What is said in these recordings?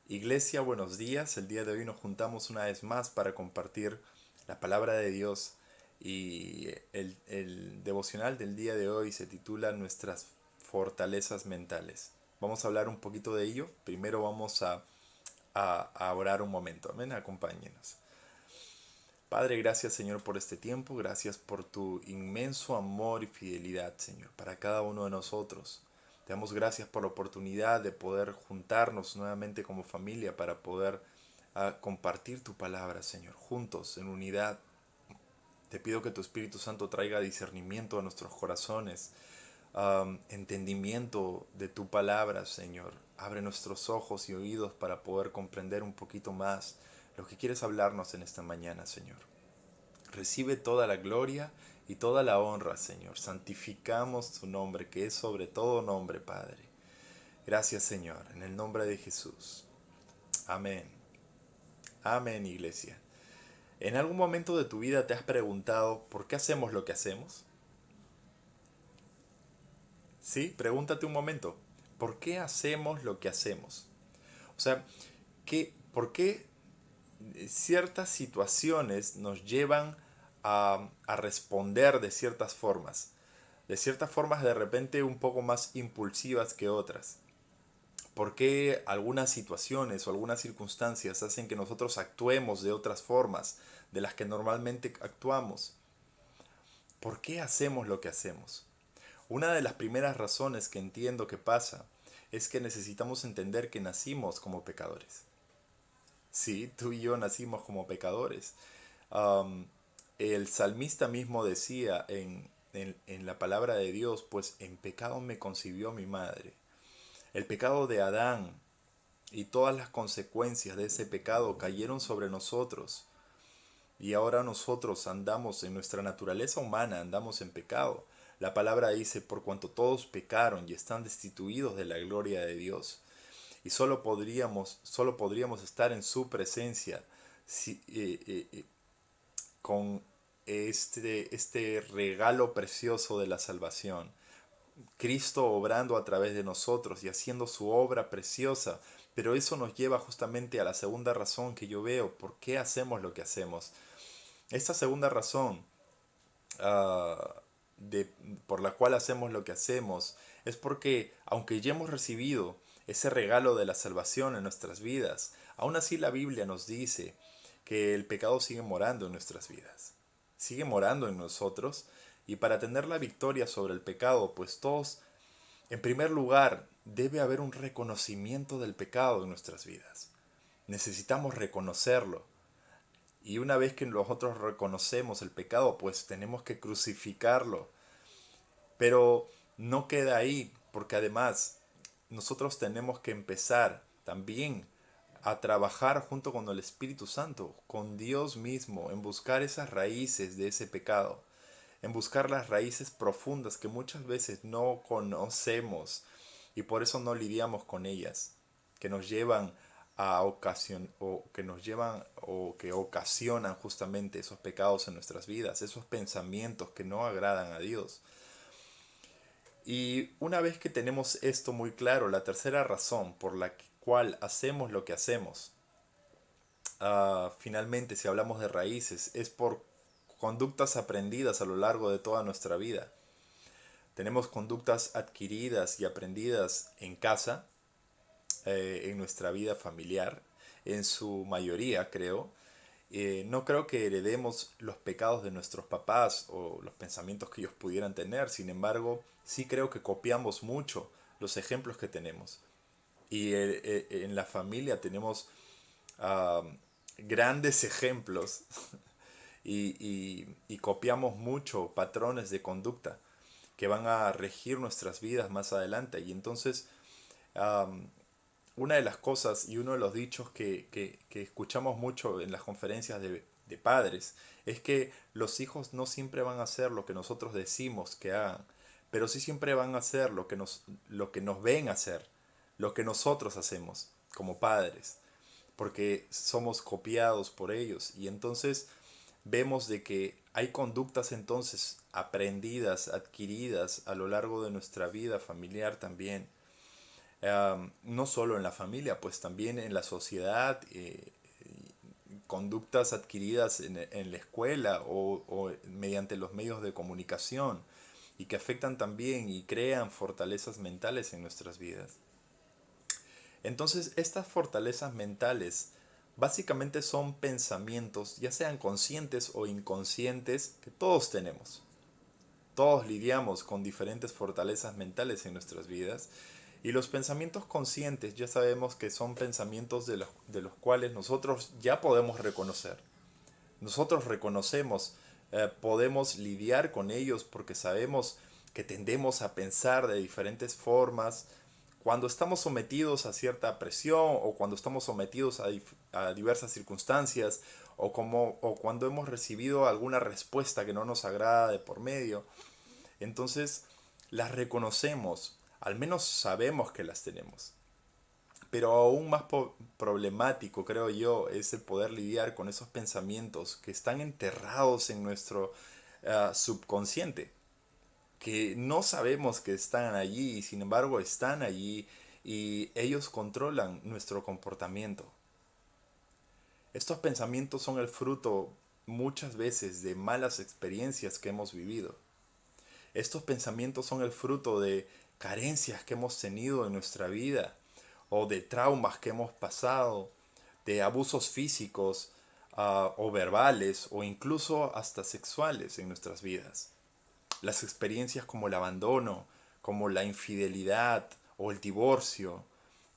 Iglesia, buenos días. El día de hoy nos juntamos una vez más para compartir la palabra de Dios y el devocional del día de hoy se titula Nuestras fortalezas mentales. Vamos a hablar un poquito de ello. Primero vamos a orar un momento. Amén, acompáñenos. Padre, gracias Señor por este tiempo, gracias por tu inmenso amor y fidelidad, Señor, para cada uno de nosotros. Te damos gracias por la oportunidad de poder juntarnos nuevamente como familia para poder compartir tu palabra, Señor, juntos, en unidad. Te pido que tu Espíritu Santo traiga discernimiento a nuestros corazones, entendimiento de tu palabra, Señor. Abre nuestros ojos y oídos para poder comprender un poquito más lo que quieres hablarnos en esta mañana, Señor. Recibe toda la gloria y toda la honra, Señor. Santificamos tu nombre, que es sobre todo nombre, Padre. Gracias, Señor, en el nombre de Jesús. Amén. Amén, iglesia. ¿En algún momento de tu vida te has preguntado por qué hacemos lo que hacemos? Sí, pregúntate un momento. ¿Por qué hacemos lo que hacemos? O sea, ¿por qué ciertas situaciones nos llevan a responder de ciertas formas? De ciertas formas de repente un poco más impulsivas que otras. ¿Por qué algunas situaciones o algunas circunstancias hacen que nosotros actuemos de otras formas de las que normalmente actuamos? ¿Por qué hacemos lo que hacemos? Una de las primeras razones que entiendo que pasa es que necesitamos entender que nacimos como pecadores. Sí, tú y yo nacimos como pecadores. Um, el salmista mismo decía en la palabra de Dios, pues en pecado me concibió mi madre. El pecado de Adán y todas las consecuencias de ese pecado cayeron sobre nosotros. Y ahora nosotros andamos en nuestra naturaleza humana, andamos en pecado. La palabra dice, por cuanto todos pecaron y están destituidos de la gloria de Dios. Y solo podríamos estar en su presencia con este regalo precioso de la salvación. Cristo obrando a través de nosotros y haciendo su obra preciosa. Pero eso nos lleva justamente a la segunda razón que yo veo, por qué hacemos lo que hacemos. Esta segunda razón uh, de, por la cual hacemos lo que hacemos es porque aunque ya hemos recibido ese regalo de la salvación en nuestras vidas, aún así la Biblia nos dice que el pecado sigue morando en nuestras vidas, sigue morando en nosotros, y para tener la victoria sobre el pecado, pues todos, en primer lugar, debe haber un reconocimiento del pecado en nuestras vidas. Necesitamos reconocerlo. Y una vez que nosotros reconocemos el pecado, pues tenemos que crucificarlo. Pero no queda ahí, porque además nosotros tenemos que empezar también a trabajar junto con el Espíritu Santo, con Dios mismo, en buscar esas raíces de ese pecado, en buscar las raíces profundas que muchas veces no conocemos y por eso no lidiamos con ellas, que nos llevan a ocasión o que nos llevan o que ocasionan justamente esos pecados en nuestras vidas, esos pensamientos que no agradan a Dios. Y una vez que tenemos esto muy claro, la tercera razón por la cual hacemos lo que hacemos, finalmente si hablamos de raíces, es por conductas aprendidas a lo largo de toda nuestra vida. Tenemos conductas adquiridas y aprendidas en casa, en nuestra vida familiar, en su mayoría creo. No creo que heredemos los pecados de nuestros papás o los pensamientos que ellos pudieran tener, sin embargo, sí creo que copiamos mucho los ejemplos que tenemos. Y en la familia tenemos uh, grandes ejemplos y copiamos mucho patrones de conducta que van a regir nuestras vidas más adelante. Y entonces, um, una de las cosas y uno de los dichos que escuchamos mucho en las conferencias de padres es que los hijos no siempre van a hacer lo que nosotros decimos que hagan, pero sí siempre van a hacer lo que nos ven hacer, lo que nosotros hacemos como padres, porque somos copiados por ellos. Y entonces vemos de que hay conductas entonces aprendidas, adquiridas a lo largo de nuestra vida familiar también, no solo en la familia, pues también en la sociedad, conductas adquiridas en la escuela o mediante los medios de comunicación y que afectan también y crean fortalezas mentales en nuestras vidas. Entonces, estas fortalezas mentales básicamente son pensamientos, ya sean conscientes o inconscientes, que todos tenemos. Todos lidiamos con diferentes fortalezas mentales en nuestras vidas y los pensamientos conscientes ya sabemos que son pensamientos de los cuales nosotros ya podemos reconocer. Nosotros reconocemos, podemos lidiar con ellos porque sabemos que tendemos a pensar de diferentes formas cuando estamos sometidos a cierta presión o cuando estamos sometidos a diversas circunstancias o cuando hemos recibido alguna respuesta que no nos agrada de por medio. Entonces las reconocemos, al menos sabemos que las tenemos. Pero aún más problemático, creo yo, es el poder lidiar con esos pensamientos que están enterrados en nuestro subconsciente, que no sabemos que están allí y sin embargo están allí y ellos controlan nuestro comportamiento. Estos pensamientos son el fruto muchas veces de malas experiencias que hemos vivido. Estos pensamientos son el fruto de carencias que hemos tenido en nuestra vida o de traumas que hemos pasado, de abusos físicos o verbales o incluso hasta sexuales en nuestras vidas. Las experiencias como el abandono, como la infidelidad o el divorcio,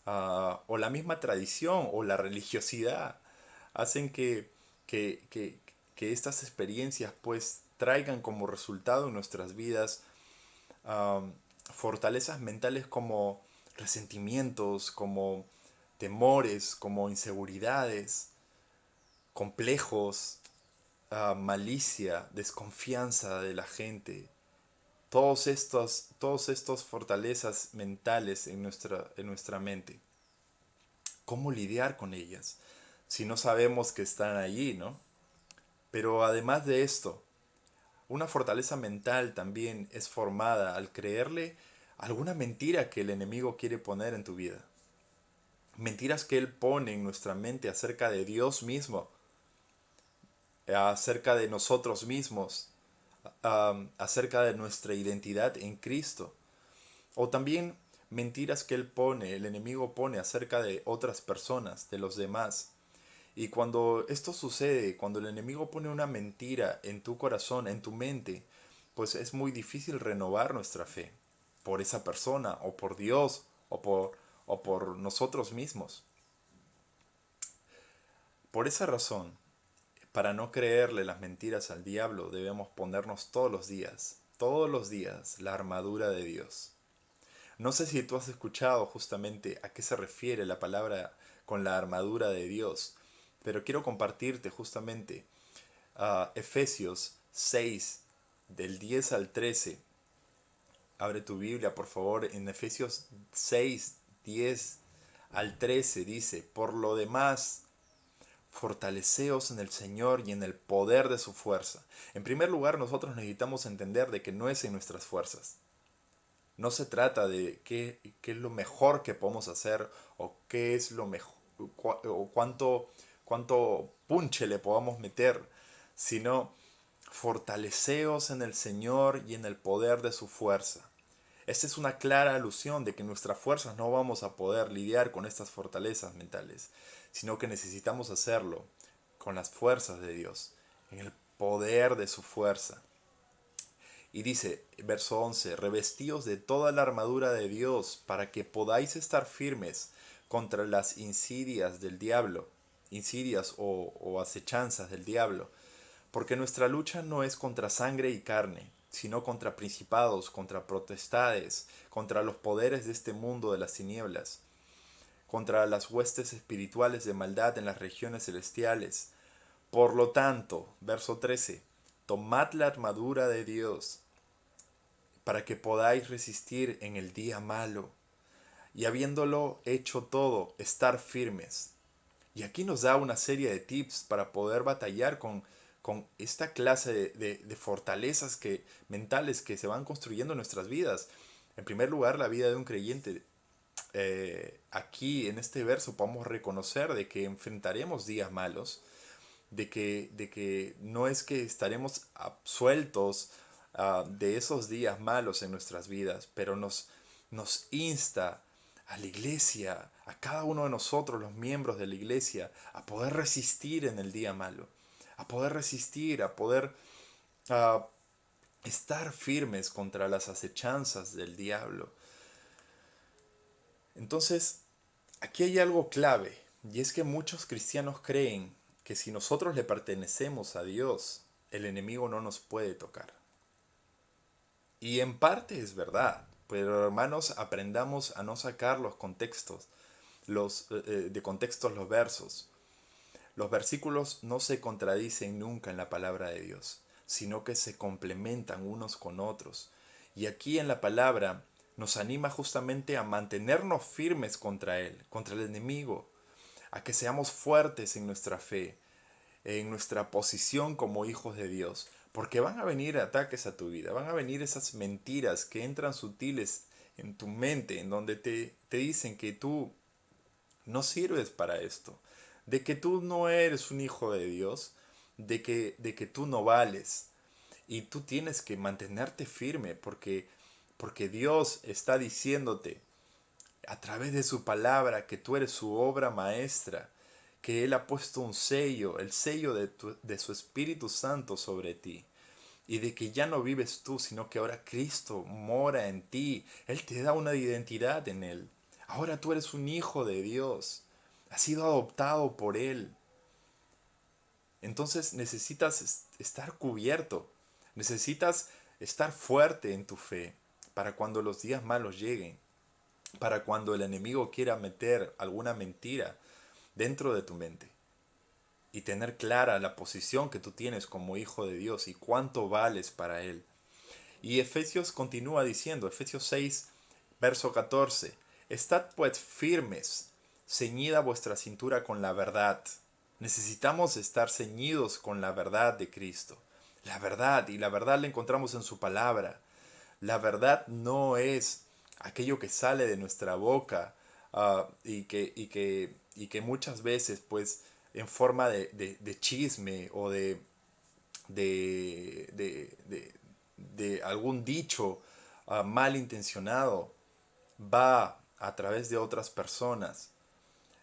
o la misma tradición o la religiosidad, hacen que, que, que estas experiencias pues traigan como resultado en nuestras vidas um, fortalezas mentales como resentimientos, como temores, como inseguridades, complejos, malicia, desconfianza de la gente. Todos estos fortalezas mentales en nuestra mente. ¿Cómo lidiar con ellas? Si no sabemos que están allí, ¿no? Pero además de esto, una fortaleza mental también es formada al creerle alguna mentira que el enemigo quiere poner en tu vida. Mentiras que él pone en nuestra mente acerca de Dios mismo, acerca de nosotros mismos, acerca de nuestra identidad en Cristo. O también mentiras que él pone, el enemigo pone acerca de otras personas, de los demás. Y cuando esto sucede, cuando el enemigo pone una mentira en tu corazón, en tu mente, pues es muy difícil renovar nuestra fe por esa persona o por Dios o por nosotros mismos. Por esa razón, para no creerle las mentiras al diablo, debemos ponernos todos los días, la armadura de Dios. No sé si tú has escuchado justamente a qué se refiere la palabra con la armadura de Dios, pero quiero compartirte justamente Efesios 6, del 10 al 13. Abre tu Biblia, por favor, en Efesios 6, 10 al 13 dice, por lo demás, fortaleceos en el Señor y en el poder de su fuerza. En primer lugar, nosotros necesitamos entender de que no es en nuestras fuerzas. No se trata de qué es lo mejor que podemos hacer o qué es lo mejor o cuánto punche le podamos meter, sino fortaleceos en el Señor y en el poder de su fuerza. Esta es una clara alusión de que nuestras fuerzas no vamos a poder lidiar con estas fortalezas mentales, sino que necesitamos hacerlo con las fuerzas de Dios, en el poder de su fuerza. Y dice, verso 11, revestíos de toda la armadura de Dios para que podáis estar firmes contra las insidias del diablo, insidias o acechanzas del diablo, porque nuestra lucha no es contra sangre y carne, sino contra principados, contra potestades, contra los poderes de este mundo de las tinieblas, contra las huestes espirituales de maldad en las regiones celestiales. Por lo tanto, verso 13, tomad la armadura de Dios para que podáis resistir en el día malo, y habiéndolo hecho todo, estar firmes. Y aquí nos da una serie de tips para poder batallar con esta clase de fortalezas mentales que se van construyendo en nuestras vidas. En primer lugar, la vida de un creyente aquí en este verso podemos reconocer de que enfrentaremos días malos, de que no es que estaremos absueltos de esos días malos en nuestras vidas, pero nos insta a la iglesia, a cada uno de nosotros, los miembros de la iglesia, a poder resistir en el día malo, a poder resistir, a poder ah, estar firmes contra las acechanzas del diablo. Entonces, aquí hay algo clave, y es que muchos cristianos creen que si nosotros le pertenecemos a Dios, el enemigo no nos puede tocar. Y en parte es verdad, pero hermanos, aprendamos a no sacar los contextos, de contextos los versos. Los versículos no se contradicen nunca en la palabra de Dios, sino que se complementan unos con otros. Y aquí en la palabra nos anima justamente a mantenernos firmes contra Él, contra el enemigo, a que seamos fuertes en nuestra fe, en nuestra posición como hijos de Dios, porque van a venir ataques a tu vida, van a venir esas mentiras que entran sutiles en tu mente, en donde te dicen que tú no sirves para esto, de que tú no eres un hijo de Dios, de que tú no vales. Y tú tienes que mantenerte firme porque Dios está diciéndote a través de su palabra que tú eres su obra maestra, que Él ha puesto un sello, el sello de su Espíritu Santo sobre ti. Y de que ya no vives tú, sino que ahora Cristo mora en ti. Él te da una identidad en Él. Ahora tú eres un hijo de Dios. Has sido adoptado por Él. Entonces necesitas estar cubierto. Necesitas estar fuerte en tu fe para cuando los días malos lleguen. Para cuando el enemigo quiera meter alguna mentira dentro de tu mente. Y tener clara la posición que tú tienes como hijo de Dios y cuánto vales para Él. Y Efesios continúa diciendo, Efesios 6, verso 14, estad pues firmes, ceñida vuestra cintura con la verdad. Necesitamos estar ceñidos con la verdad de Cristo. La verdad, y la verdad la encontramos en su palabra. La verdad no es aquello que sale de nuestra boca y que muchas veces pues en forma de chisme o de, de, de- de algún dicho malintencionado va a través de otras personas.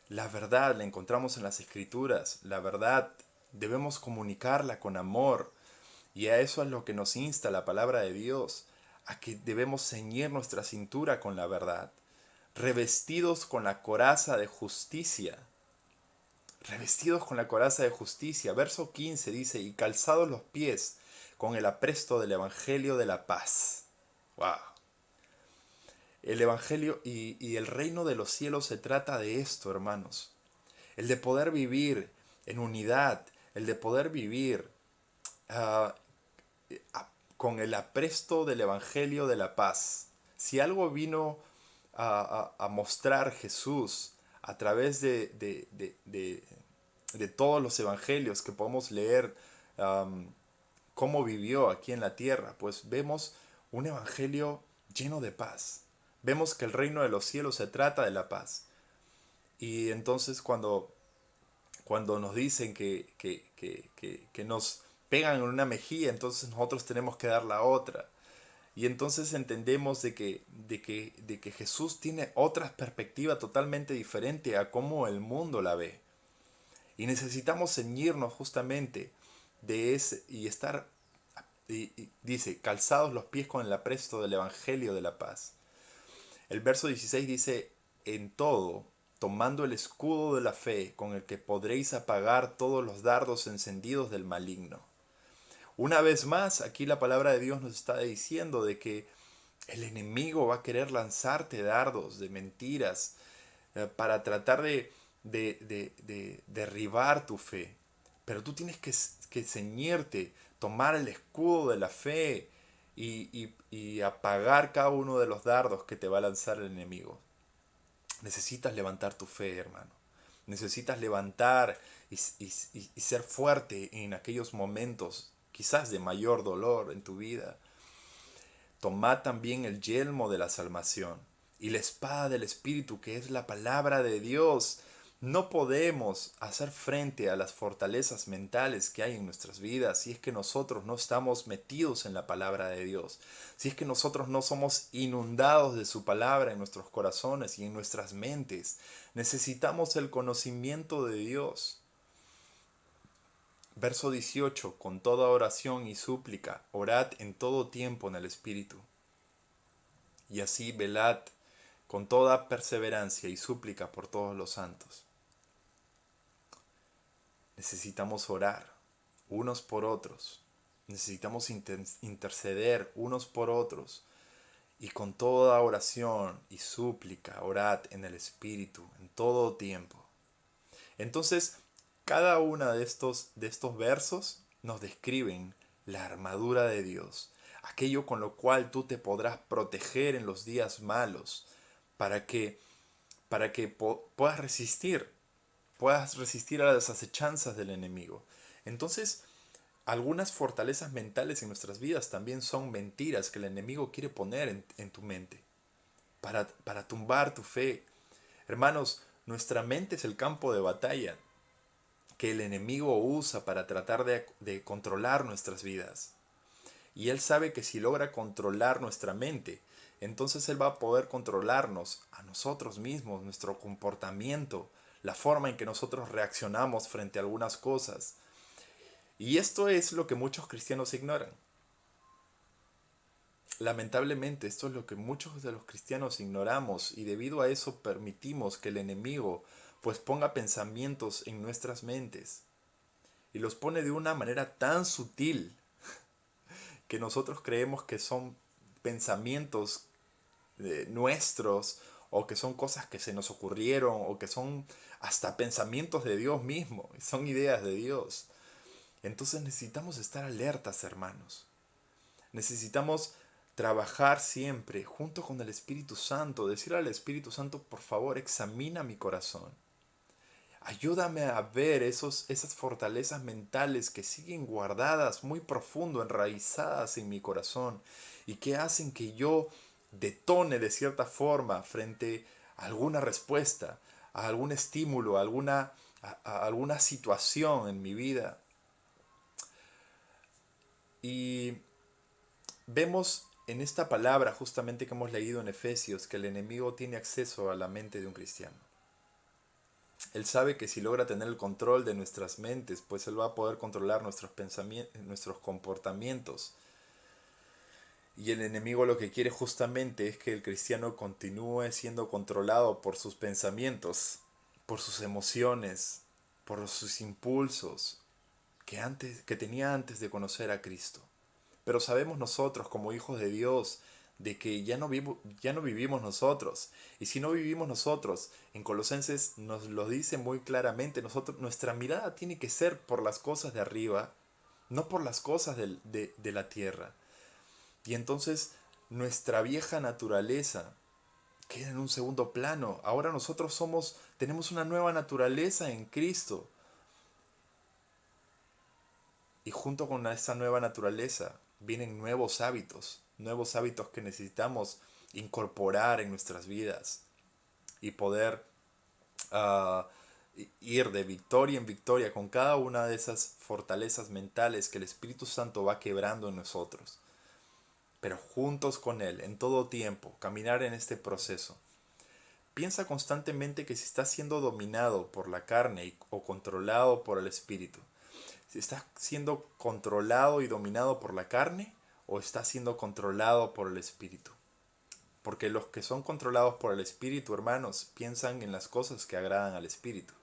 La verdad la encontramos en las escrituras. La verdad debemos comunicarla con amor. Y a eso es lo que nos insta la palabra de Dios, a que debemos ceñir nuestra cintura con la verdad, revestidos con la coraza de justicia. Revestidos con la coraza de justicia. Verso 15 dice, y calzados los pies con el apresto del Evangelio de la paz. ¡Wow! El Evangelio y el reino de los cielos se trata de esto, hermanos. El de poder vivir en unidad, el de poder vivir ah, con el apresto del Evangelio de la paz. Si algo vino a mostrar Jesús a través de todos los evangelios que podemos leer, cómo vivió aquí en la tierra, pues vemos un evangelio lleno de paz. Vemos que el reino de los cielos se trata de la paz. Y entonces cuando nos dicen que nos pegan en una mejilla, entonces nosotros tenemos que dar la otra. Y entonces entendemos de que Jesús tiene otra perspectiva totalmente diferente a cómo el mundo la ve. Y necesitamos ceñirnos justamente de ese y estar, y dice, calzados los pies con el apresto del Evangelio de la paz. El verso 16 dice, en todo, tomando el escudo de la fe, con el que podréis apagar todos los dardos encendidos del maligno. Una vez más, aquí la palabra de Dios nos está diciendo de que el enemigo va a querer lanzarte dardos de mentiras para tratar de derribar tu fe. Pero tú tienes que ceñirte, tomar el escudo de la fe y apagar cada uno de los dardos que te va a lanzar el enemigo. Necesitas levantar tu fe, hermano. Necesitas levantar y ser fuerte en aquellos momentos, quizás de mayor dolor en tu vida. Tomad también el yelmo de la salvación y la espada del Espíritu, que es la palabra de Dios. No podemos hacer frente a las fortalezas mentales que hay en nuestras vidas si es que nosotros no estamos metidos en la palabra de Dios, si es que nosotros no somos inundados de su palabra en nuestros corazones y en nuestras mentes. Necesitamos el conocimiento de Dios. Verso 18. Con toda oración y súplica, orad en todo tiempo en el Espíritu. Y así velad con toda perseverancia y súplica por todos los santos. Necesitamos orar unos por otros. Necesitamos interceder unos por otros. Y con toda oración y súplica, orad en el Espíritu en todo tiempo. Entonces, cada uno de estos versos nos describen la armadura de Dios, aquello con lo cual tú te podrás proteger en los días malos, para que, puedas resistir a las acechanzas del enemigo. Entonces, algunas fortalezas mentales en nuestras vidas también son mentiras que el enemigo quiere poner en tu mente para tumbar tu fe. Hermanos, nuestra mente es el campo de batalla que el enemigo usa para tratar de controlar nuestras vidas. Y él sabe que si logra controlar nuestra mente, entonces él va a poder controlarnos a nosotros mismos, nuestro comportamiento, la forma en que nosotros reaccionamos frente a algunas cosas. Y esto es lo que muchos cristianos ignoran. Lamentablemente, esto es lo que muchos de los cristianos ignoramos y debido a eso permitimos que el enemigo pues ponga pensamientos en nuestras mentes y los pone de una manera tan sutil que nosotros creemos que son pensamientos nuestros o que son cosas que se nos ocurrieron o que son hasta pensamientos de Dios mismo, son ideas de Dios. Entonces necesitamos estar alertas, hermanos. Necesitamos trabajar siempre junto con el Espíritu Santo, decirle al Espíritu Santo, por favor, examina mi corazón. Ayúdame a ver esas fortalezas mentales que siguen guardadas muy profundo, enraizadas en mi corazón y que hacen que yo detone de cierta forma frente a alguna respuesta, a algún estímulo, a alguna situación en mi vida. Y vemos en esta palabra justamente que hemos leído en Efesios que el enemigo tiene acceso a la mente de un cristiano. Él sabe que si logra tener el control de nuestras mentes, pues Él va a poder controlar nuestros pensamientos, nuestros comportamientos. Y el enemigo lo que quiere justamente es que el cristiano continúe siendo controlado por sus pensamientos, por sus emociones, por sus impulsos que tenía antes de conocer a Cristo. Pero sabemos nosotros como hijos de Dios de que ya no vivimos nosotros. Y si no vivimos nosotros, en Colosenses nos lo dice muy claramente, nuestra mirada tiene que ser por las cosas de arriba, no por las cosas de la tierra. Y entonces nuestra vieja naturaleza queda en un segundo plano. Ahora nosotros tenemos una nueva naturaleza en Cristo. Y junto con esa nueva naturaleza vienen nuevos hábitos que necesitamos incorporar en nuestras vidas y poder uh, ir de victoria en victoria con cada una de esas fortalezas mentales que el Espíritu Santo va quebrando en nosotros. Pero juntos con Él, en todo tiempo, caminar en este proceso. Piensa constantemente que si estás siendo dominado por la carne o controlado por el Espíritu, si estás siendo controlado y dominado por la carne o estás siendo controlado por el Espíritu. Porque los que son controlados por el Espíritu, hermanos, piensan en las cosas que agradan al Espíritu.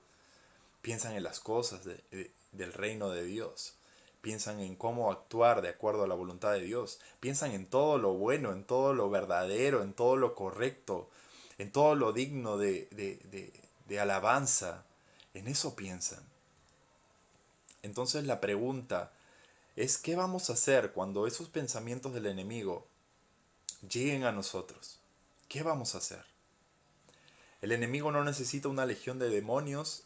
Piensan en las cosas del reino de Dios. Piensan en cómo actuar de acuerdo a la voluntad de Dios. Piensan en todo lo bueno, en todo lo verdadero, en todo lo correcto, en todo lo digno de alabanza. En eso piensan. Entonces la pregunta es ¿qué vamos a hacer cuando esos pensamientos del enemigo lleguen a nosotros? ¿Qué vamos a hacer? El enemigo no necesita una legión de demonios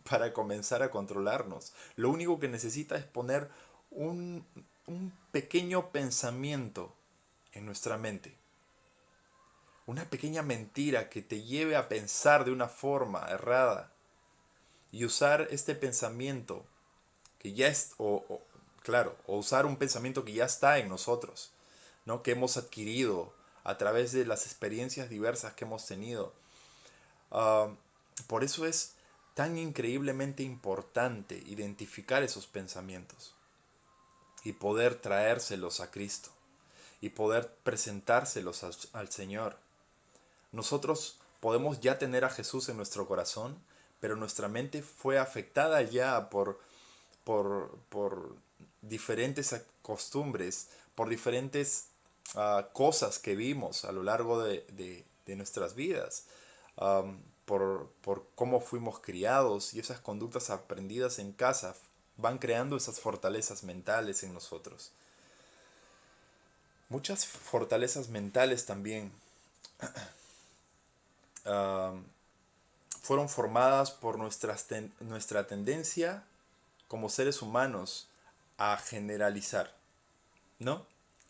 para comenzar a controlarnos. Lo único que necesita es poner un pequeño pensamiento en nuestra mente una pequeña mentira que te lleve a pensar de una forma errada y usar este pensamiento que ya es, claro, o usar un pensamiento que ya está en nosotros, ¿no? Que hemos adquirido a través de las experiencias diversas que hemos tenido. Ah, por eso es tan increíblemente importante identificar esos pensamientos y poder traérselos a Cristo y poder presentárselos al Señor. Nosotros podemos ya tener a Jesús en nuestro corazón, pero nuestra mente fue afectada ya por diferentes costumbres, por diferentes cosas que vimos a lo largo de nuestras vidas, por cómo fuimos criados, y esas conductas aprendidas en casa van creando esas fortalezas mentales en nosotros. Muchas fortalezas mentales también uh, fueron formadas por nuestra tendencia como seres humanos a generalizar, ¿no?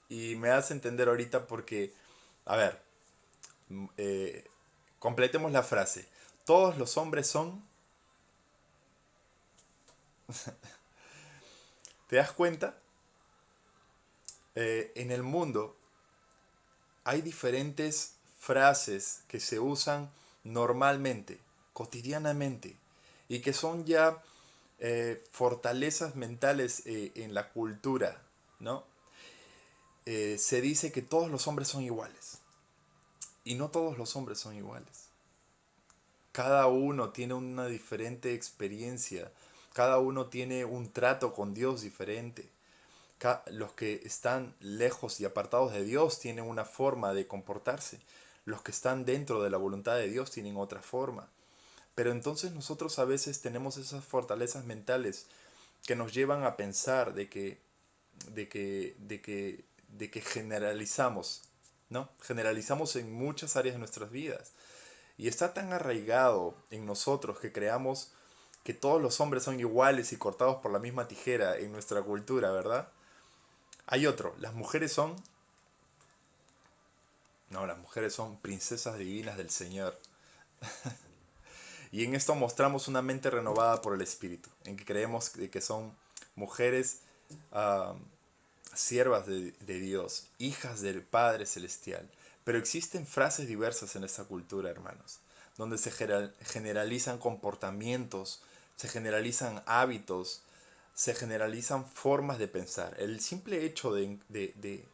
Y me hace entender ahorita porque, a ver, eh, completemos la frase. Todos los hombres son... ¿Te das cuenta? En el mundo hay diferentes frases que se usan normalmente, cotidianamente, y que son ya fortalezas mentales en la cultura, ¿no? Se dice que todos los hombres son iguales, y no todos los hombres son iguales. Cada uno tiene una diferente experiencia, cada uno tiene un trato con Dios diferente. Los que están lejos y apartados de Dios tienen una forma de comportarse. Los que están dentro de la voluntad de Dios tienen otra forma. Pero entonces nosotros a veces tenemos esas fortalezas mentales que nos llevan a pensar de que generalizamos, ¿no? Generalizamos en muchas áreas de nuestras vidas. Y está tan arraigado en nosotros que creamos que todos los hombres son iguales y cortados por la misma tijera en nuestra cultura, ¿verdad? Hay otro, las mujeres son... No, las mujeres son princesas divinas del Señor. Y en esto mostramos una mente renovada por el Espíritu, en que creemos que son mujeres uh, siervas de Dios, hijas del Padre Celestial. Pero existen frases diversas en esta cultura, hermanos, donde se generalizan comportamientos, se generalizan hábitos, se generalizan formas de pensar. El simple hecho de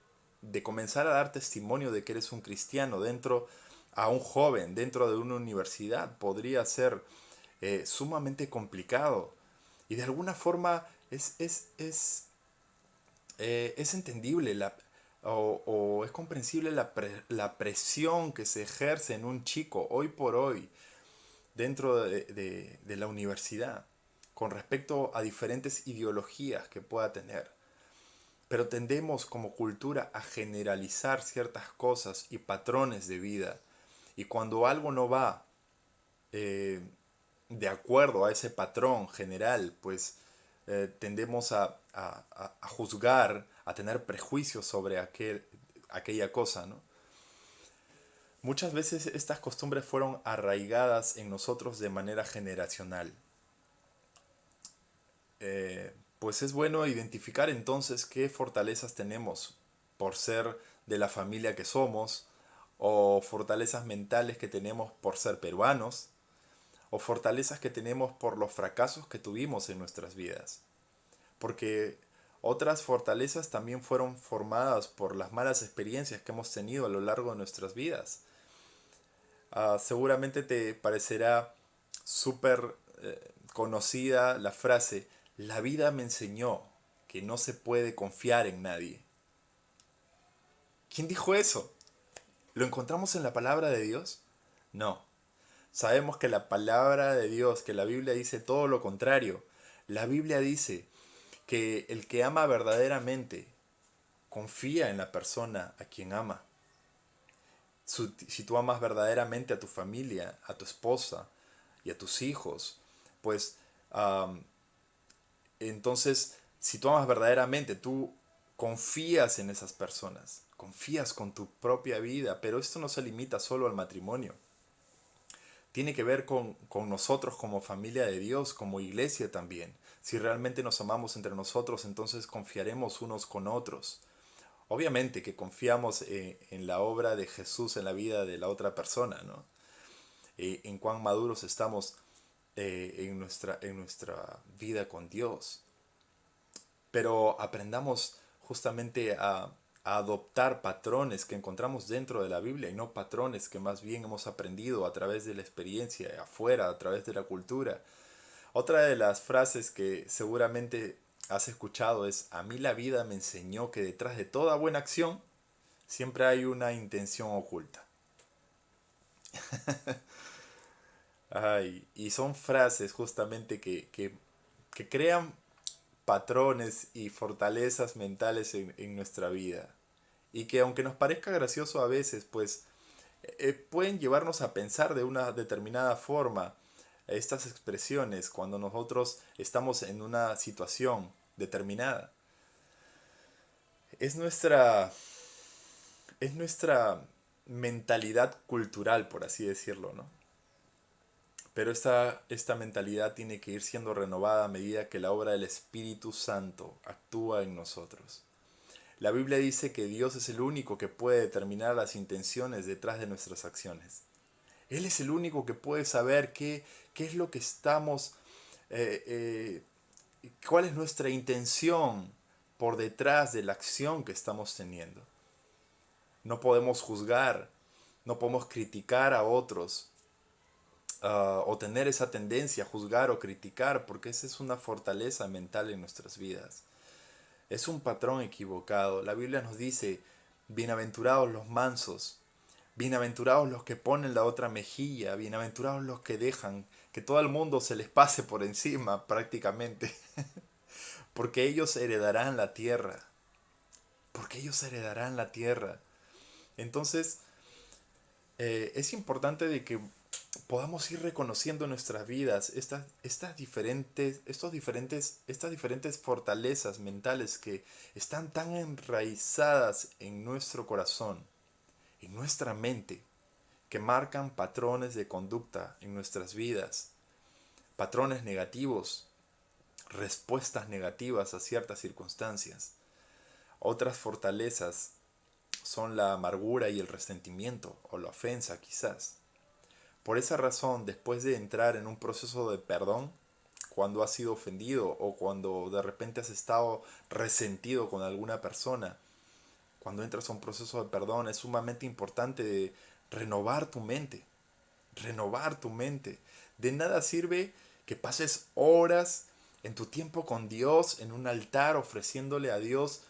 comenzar a dar testimonio de que eres un cristiano dentro a un joven, dentro de una universidad, podría ser sumamente complicado. Y de alguna forma es entendible o es comprensible la presión que se ejerce en un chico hoy por hoy dentro de la universidad con respecto a diferentes ideologías que pueda tener. Pero tendemos como cultura a generalizar ciertas cosas y patrones de vida. Y cuando algo no va eh, de acuerdo a ese patrón general, pues tendemos a juzgar, a tener prejuicios sobre aquella cosa, ¿no? Muchas veces estas costumbres fueron arraigadas en nosotros de manera generacional. Pues es bueno identificar entonces qué fortalezas tenemos por ser de la familia que somos, o fortalezas mentales que tenemos por ser peruanos, o fortalezas que tenemos por los fracasos que tuvimos en nuestras vidas. Porque otras fortalezas también fueron formadas por las malas experiencias que hemos tenido a lo largo de nuestras vidas. Seguramente te parecerá súper conocida la frase, la vida me enseñó que no se puede confiar en nadie. ¿Quién dijo eso? ¿Lo encontramos en la palabra de Dios? No. Sabemos que la palabra de Dios, que la Biblia dice todo lo contrario. La Biblia dice que el que ama verdaderamente confía en la persona a quien ama. Si tú amas verdaderamente a tu familia, a tu esposa y a tus hijos, pues entonces si tú amas verdaderamente, tú confías en esas personas, confías con tu propia vida, pero esto no se limita solo al matrimonio. Tiene que ver con nosotros como familia de Dios, como iglesia también. Si realmente nos amamos entre nosotros, entonces confiaremos unos con otros. Obviamente que confiamos en la obra de Jesús en la vida de la otra persona, ¿no? En cuán maduros estamos en nuestra vida con Dios. Pero aprendamos justamente a adoptar patrones que encontramos dentro de la Biblia y no patrones que más bien hemos aprendido a través de la experiencia afuera, a través de la cultura. Otra de las frases que seguramente has escuchado es: a mí la vida me enseñó que detrás de toda buena acción siempre hay una intención oculta. Ay, y son frases justamente que crean patrones y fortalezas mentales en nuestra vida. Y que aunque nos parezca gracioso a veces, pues pueden llevarnos a pensar de una determinada forma estas expresiones cuando nosotros estamos en una situación determinada. Es nuestra, es nuestra mentalidad cultural, por así decirlo, ¿no? Pero esta mentalidad tiene que ir siendo renovada a medida que la obra del Espíritu Santo actúa en nosotros. La Biblia dice que Dios es el único que puede determinar las intenciones detrás de nuestras acciones. Él es el único que puede saber qué es lo que estamos, eh, cuál es nuestra intención por detrás de la acción que estamos teniendo. No podemos juzgar, no podemos criticar a otros, o tener esa tendencia a juzgar o criticar, porque esa es una fortaleza mental en nuestras vidas. Es un patrón equivocado. La Biblia nos dice: bienaventurados los mansos, bienaventurados los que ponen la otra mejilla, bienaventurados los que dejan que todo el mundo se les pase por encima prácticamente, porque ellos heredarán la tierra, porque ellos heredarán la tierra. Entonces, es importante de que podamos ir reconociendo en nuestras vidas estas diferentes fortalezas mentales que están tan enraizadas en nuestro corazón, en nuestra mente, que marcan patrones de conducta en nuestras vidas, patrones negativos, respuestas negativas a ciertas circunstancias. Otras fortalezas son la amargura y el resentimiento, o la ofensa quizás. Por esa razón, después de entrar en un proceso de perdón, cuando has sido ofendido o cuando de repente has estado resentido con alguna persona, cuando entras a un proceso de perdón, es sumamente importante de renovar tu mente, renovar tu mente. De nada sirve que pases horas en tu tiempo con Dios en un altar ofreciéndole a Dios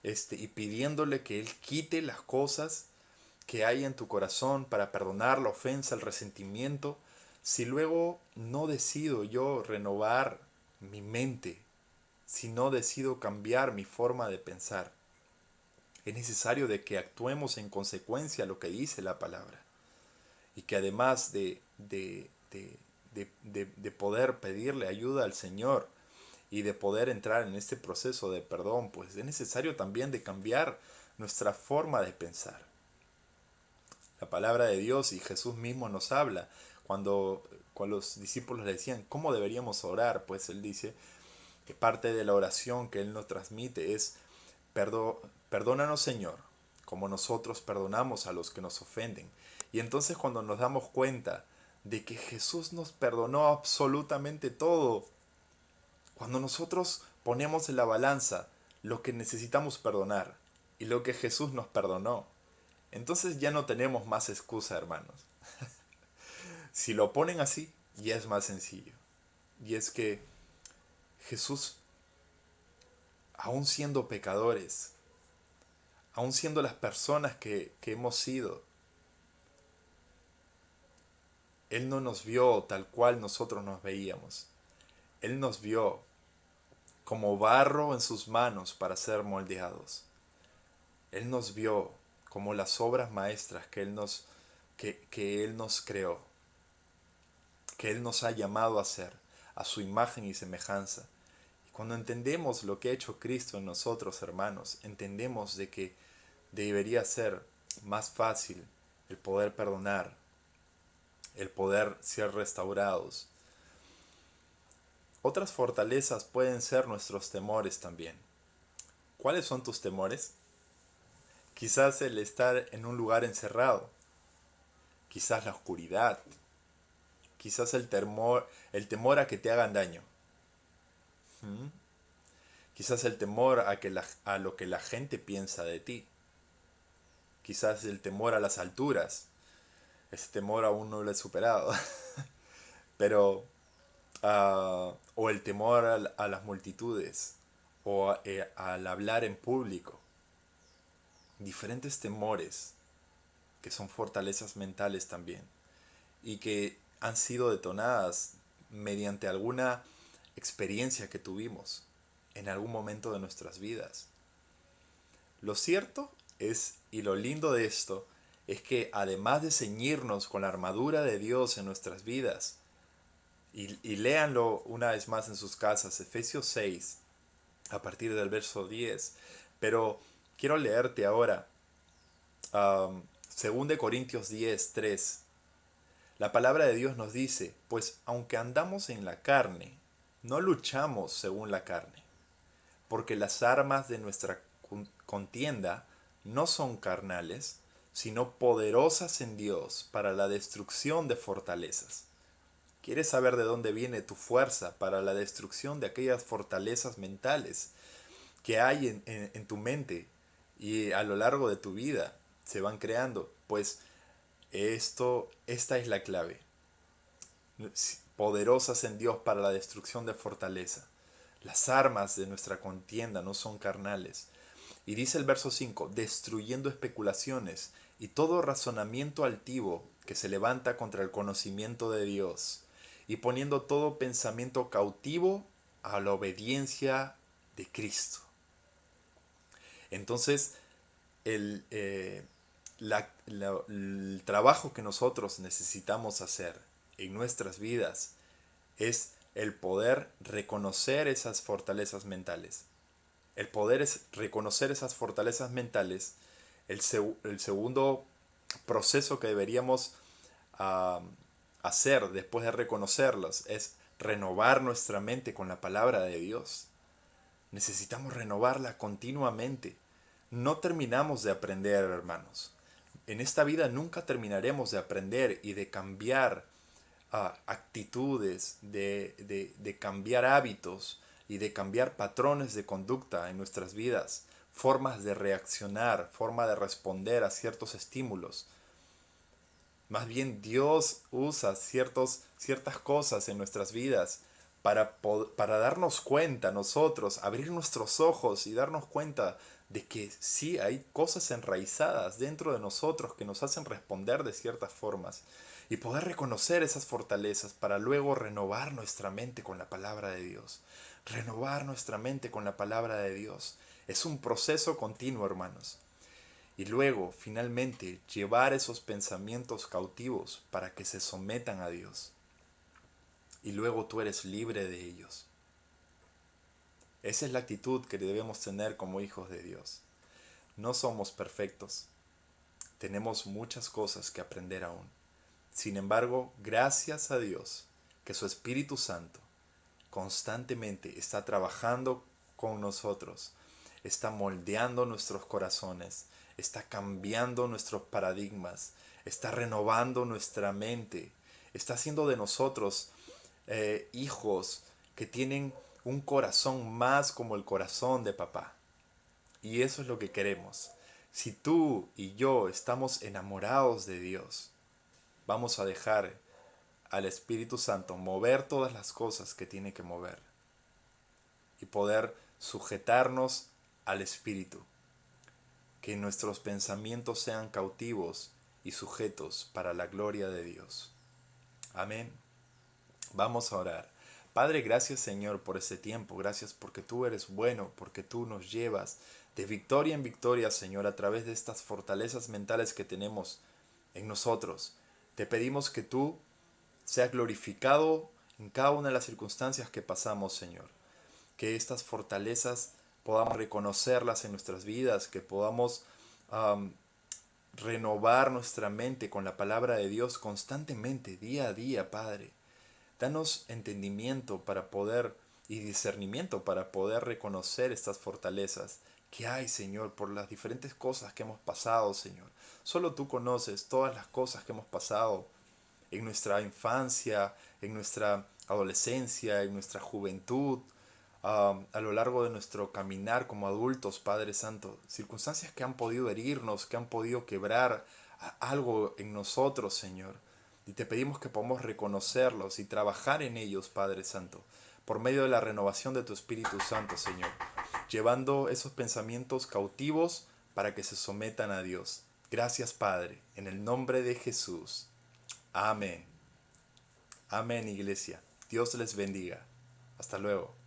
y pidiéndole que Él quite las cosas que hay en tu corazón para perdonar la ofensa, el resentimiento, si luego no decido yo renovar mi mente, si no decido cambiar mi forma de pensar. Es necesario de que actuemos en consecuencia a lo que dice la palabra. Y que además de poder pedirle ayuda al Señor y de poder entrar en este proceso de perdón, pues es necesario también de cambiar nuestra forma de pensar. La palabra de Dios y Jesús mismo nos habla cuando los discípulos le decían cómo deberíamos orar, pues Él dice que parte de la oración que Él nos transmite es: perdónanos, Señor, como nosotros perdonamos a los que nos ofenden. Y entonces, cuando nos damos cuenta de que Jesús nos perdonó absolutamente todo, cuando nosotros ponemos en la balanza lo que necesitamos perdonar y lo que Jesús nos perdonó, entonces ya no tenemos más excusa, hermanos. Si lo ponen así, ya es más sencillo. Y es que Jesús, aun siendo pecadores, aun siendo las personas que hemos sido, Él no nos vio tal cual nosotros nos veíamos. Él nos vio como barro en sus manos para ser moldeados. Él nos vio como las obras maestras que Él nos creó, que Él nos ha llamado a hacer, a su imagen y semejanza. Y cuando entendemos lo que ha hecho Cristo en nosotros, hermanos, entendemos debería ser más fácil el poder perdonar, el poder ser restaurados. Otras fortalezas pueden ser nuestros temores también. ¿Cuáles son tus temores? Quizás el estar en un lugar encerrado, quizás la oscuridad, quizás el temor a que te hagan daño. ¿Mm? Quizás el temor a lo que la gente piensa de ti. Quizás el temor a las alturas. Ese temor aún no lo he superado. Pero, o el temor a las multitudes, o al hablar en público. Diferentes temores que son fortalezas mentales también y que han sido detonadas mediante alguna experiencia que tuvimos en algún momento de nuestras vidas. Lo cierto es, y lo lindo de esto, es que además de ceñirnos con la armadura de Dios en nuestras vidas, y léanlo una vez más en sus casas, Efesios 6, a partir del verso 10, pero quiero leerte ahora 2 de Corintios 10, 3. La palabra de Dios nos dice, pues aunque andamos en la carne, no luchamos según la carne, porque las armas de nuestra contienda no son carnales, sino poderosas en Dios para la destrucción de fortalezas. ¿Quieres saber de dónde viene tu fuerza para la destrucción de aquellas fortalezas mentales que hay en tu mente y a lo largo de tu vida se van creando? Pues esta es la clave. Poderosas en Dios para la destrucción de fortaleza. Las armas de nuestra contienda no son carnales. Y dice el verso 5, destruyendo especulaciones y todo razonamiento altivo que se levanta contra el conocimiento de Dios, y poniendo todo pensamiento cautivo a la obediencia de Cristo. Entonces, el trabajo que nosotros necesitamos hacer en nuestras vidas es el poder reconocer esas fortalezas mentales. El poder es reconocer esas fortalezas mentales. El segundo proceso que deberíamos hacer después de reconocerlas es renovar nuestra mente con la palabra de Dios. Necesitamos renovarla continuamente. No terminamos de aprender, hermanos. En esta vida nunca terminaremos de aprender y de cambiar actitudes, de cambiar hábitos y de cambiar patrones de conducta en nuestras vidas, formas de reaccionar, forma de responder a ciertos estímulos. Más bien Dios usa ciertas cosas en nuestras vidas para darnos cuenta nosotros, abrir nuestros ojos y darnos cuenta de que sí hay cosas enraizadas dentro de nosotros que nos hacen responder de ciertas formas y poder reconocer esas fortalezas para luego renovar nuestra mente con la palabra de Dios. Renovar nuestra mente con la palabra de Dios. Es un proceso continuo, hermanos. Y luego, finalmente, llevar esos pensamientos cautivos para que se sometan a Dios. Y luego tú eres libre de ellos. Esa es la actitud que debemos tener como hijos de Dios. No somos perfectos. Tenemos muchas cosas que aprender aún. Sin embargo, gracias a Dios que su Espíritu Santo constantemente está trabajando con nosotros, está moldeando nuestros corazones, está cambiando nuestros paradigmas, está renovando nuestra mente, está haciendo de nosotros hijos que tienen un corazón más como el corazón de papá. Y eso es lo que queremos. Si tú y yo estamos enamorados de Dios, vamos a dejar al Espíritu Santo mover todas las cosas que tiene que mover y poder sujetarnos al Espíritu. Que nuestros pensamientos sean cautivos y sujetos para la gloria de Dios. Amén. Vamos a orar. Padre, gracias Señor por este tiempo. Gracias porque tú eres bueno, porque tú nos llevas de victoria en victoria, Señor, a través de estas fortalezas mentales que tenemos en nosotros. Te pedimos que tú seas glorificado en cada una de las circunstancias que pasamos, Señor. Que estas fortalezas podamos reconocerlas en nuestras vidas, que podamos am, renovar nuestra mente con la palabra de Dios constantemente, día a día, Padre. Danos entendimiento para poder y discernimiento para poder reconocer estas fortalezas que hay, Señor, por las diferentes cosas que hemos pasado, Señor. Solo tú conoces todas las cosas que hemos pasado en nuestra infancia, en nuestra adolescencia, en nuestra juventud, a lo largo de nuestro caminar como adultos, Padre Santo. Circunstancias que han podido herirnos, que han podido quebrar algo en nosotros, Señor. Y te pedimos que podamos reconocerlos y trabajar en ellos, Padre Santo, por medio de la renovación de tu Espíritu Santo, Señor, llevando esos pensamientos cautivos para que se sometan a Dios. Gracias, Padre, en el nombre de Jesús. Amén. Amén, iglesia. Dios les bendiga. Hasta luego.